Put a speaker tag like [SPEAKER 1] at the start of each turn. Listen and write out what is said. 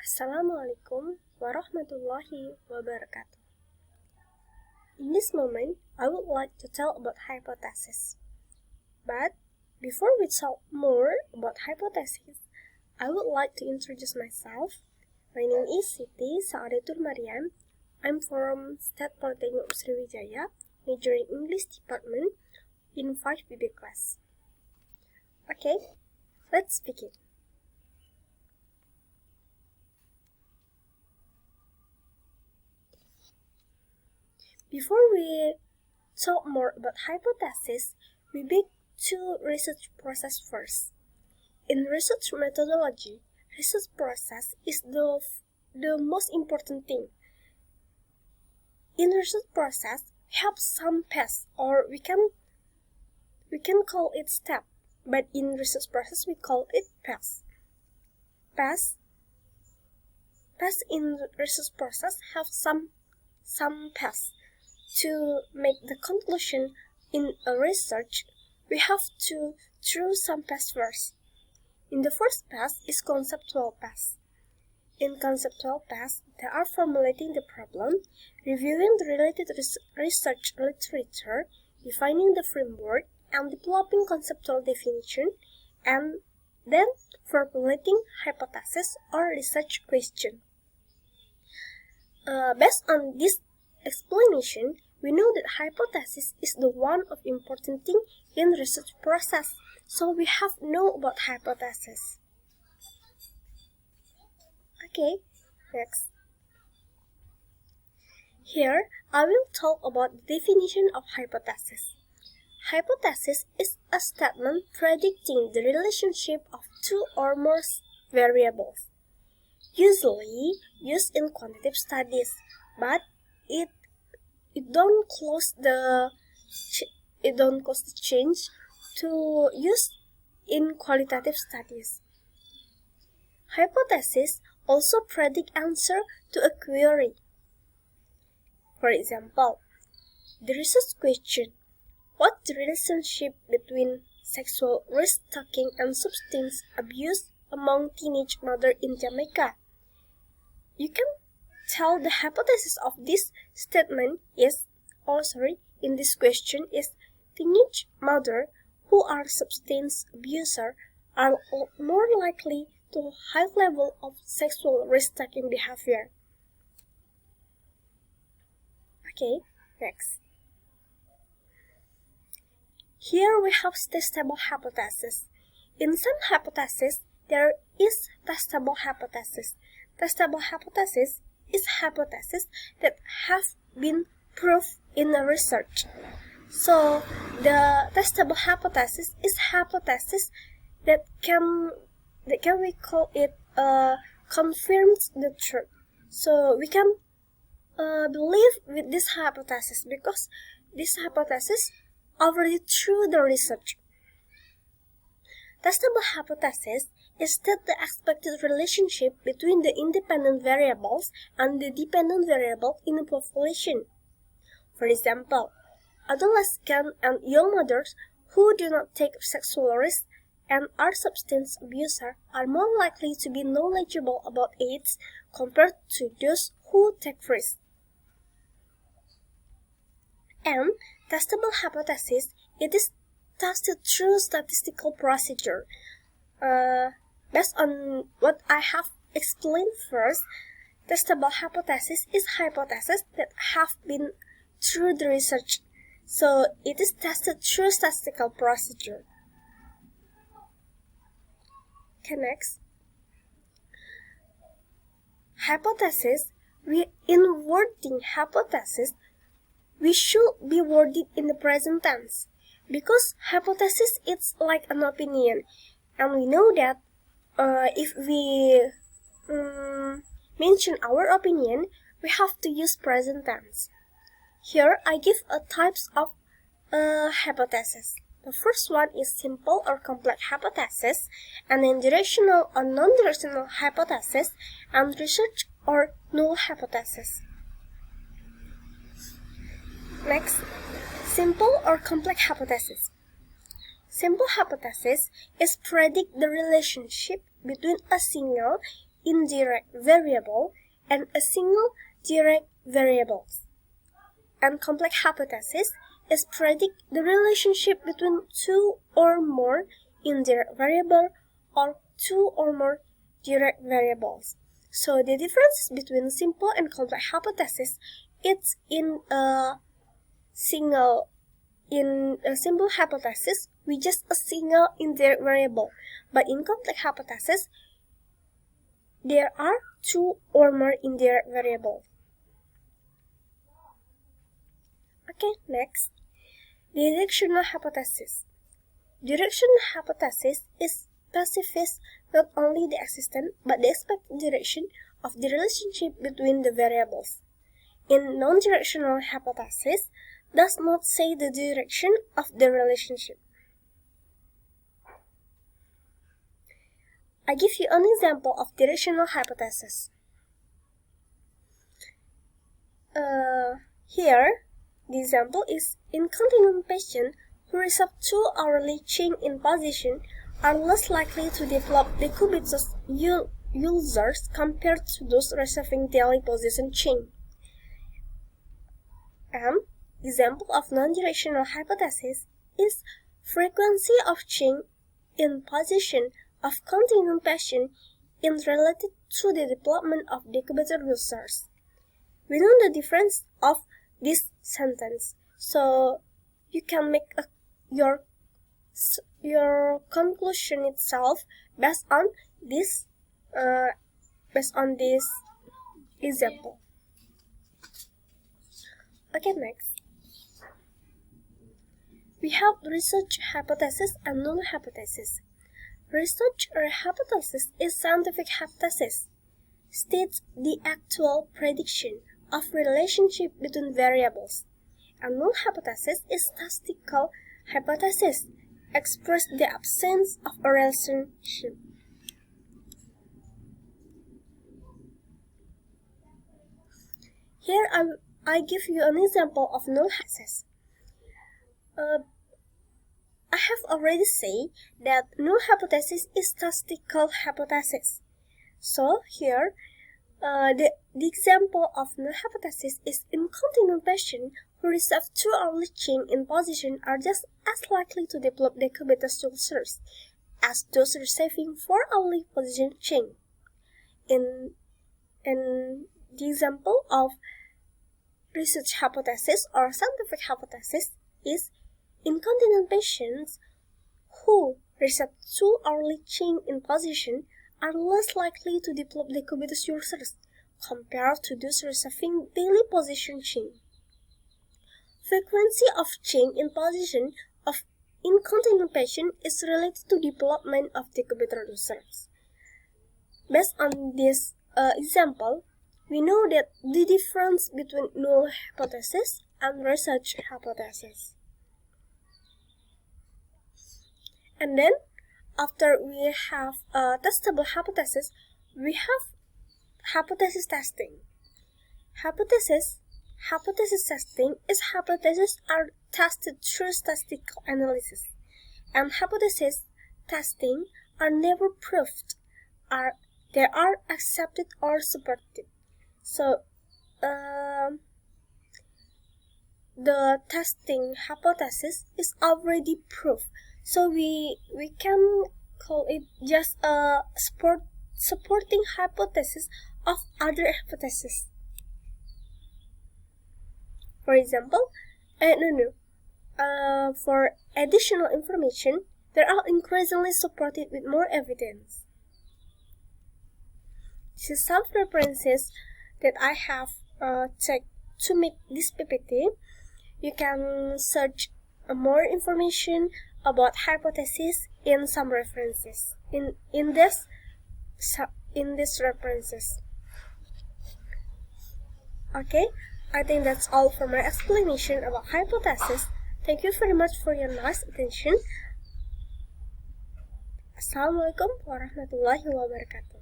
[SPEAKER 1] Assalamualaikum warahmatullahi wabarakatuh. In this moment, I would like to tell about hypothesis. But before we talk more about hypothesis, I would like to introduce myself. My name is Siti Maryam. I'm from State Polytechnic Sriwijaya, majoring English department in 5BB class. Okay, let's begin. Before we talk more about hypothesis, we begin to research process first. In research methodology, research process is the most important thing. In research process, we have some paths, or we can call it step, but in research process we call it paths. Paths in research process have some paths. To make the conclusion in a research, we have to through some paths first. In the first path is conceptual path. In conceptual path, they are formulating the problem, reviewing the related research literature, defining the framework, and developing conceptual definition, and then formulating hypothesis or research question. Based on this explanation, we know that hypothesis is the one of important thing in research process, so we have to know about hypothesis. Okay, next. Here, I will talk about the definition of hypothesis. Hypothesis is a statement predicting the relationship of two or more variables, usually used in quantitative studies, but it don't close the change to use in qualitative studies. Hypothesis also predict answer to a query. For example, the research question: what's the relationship between sexual risk-taking and substance abuse among teenage mothers in Jamaica? You can tell the hypothesis of this statement is, in this question is, teenage mothers who are substance abusers are more likely to high level of sexual risk-taking behavior. Okay, next. Here we have testable hypothesis. In some hypothesis, there is testable hypothesis. Testable hypothesis is hypothesis that have been proved in a research. So the testable hypothesis is hypothesis that can we call it confirms the truth. So we can believe with this hypothesis because this hypothesis already through the research. Testable hypothesis is that the expected relationship between the independent variables and the dependent variable in a population. For example, adolescents and young mothers who do not take sexual risks and are substance abusers are more likely to be knowledgeable about AIDS compared to those who take risks. And testable hypothesis, it is tested through statistical procedure. Based on what I have explained first, testable hypothesis is hypothesis that have been through the research. So it is tested through statistical procedure. Okay, next. Hypothesis. In wording hypothesis, we should be worded in the present tense because hypothesis is like an opinion, and we know that if we mention our opinion, we have to use present tense. Here I give a types of hypothesis. The first one is simple or complex hypothesis, and then directional or non-directional hypothesis, and research or null hypothesis. Next, simple or complex hypothesis. Simple hypothesis is predict the relationship between a single indirect variable and a single direct variable. And complex hypothesis is predict the relationship between two or more indirect variables or two or more direct variables. So the difference between simple and complex hypothesis, it's in a simple hypothesis, we just a single indirect variable. But in complex hypothesis, there are two or more indirect variables. Okay, next, directional hypothesis. Directional hypothesis is specifies not only the existence but the expected direction of the relationship between the variables. In non-directional hypothesis, does not say the direction of the relationship. I give you an example of directional hypothesis. Here, the example is incontinent patients who receive 2-hourly change in position are less likely to develop decubitus ulcers compared to those receiving daily position change. Example of non-directional hypothesis is frequency of change in position of continent patient is related to the development of decubitus ulcers. We know the difference of this sentence, so you can make your conclusion itself based on this example. Okay, next. We have research hypothesis and null hypothesis. Research or hypothesis is scientific hypothesis, states the actual prediction of relationship between variables. And null hypothesis is statistical hypothesis, express the absence of a relationship. Here I give you an example of null hypothesis. I have already said that null hypothesis is statistical hypothesis. So here, the example of null hypothesis is incontinent patients who receive 2-hourly change in position are just as likely to develop decubitus ulcers as those receiving 4-hourly position change. In the example of research hypothesis or scientific hypothesis is incontinent patients who receive 2-hourly change in position are less likely to develop decubitus ulcers compared to those receiving daily position change. Frequency of change in position of incontinent patient is related to development of decubitus ulcers. Based on this example, we know that the difference between null hypothesis and research hypothesis. And then, after we have a testable hypothesis, we have hypothesis testing. Hypothesis testing is hypotheses are tested through statistical analysis, and hypothesis testing are never proved, they are accepted or supported. So, the testing hypothesis is already proved. So we can call it just a supporting hypothesis of other hypotheses. For example, for additional information, they are increasingly supported with more evidence. This is some references that I have checked to make this PPT. You can search more information about hypothesis in some references in this references. Okay, I think that's all for my explanation about hypothesis. Thank you very much for your nice attention. Assalamualaikum warahmatullahi wabarakatuh.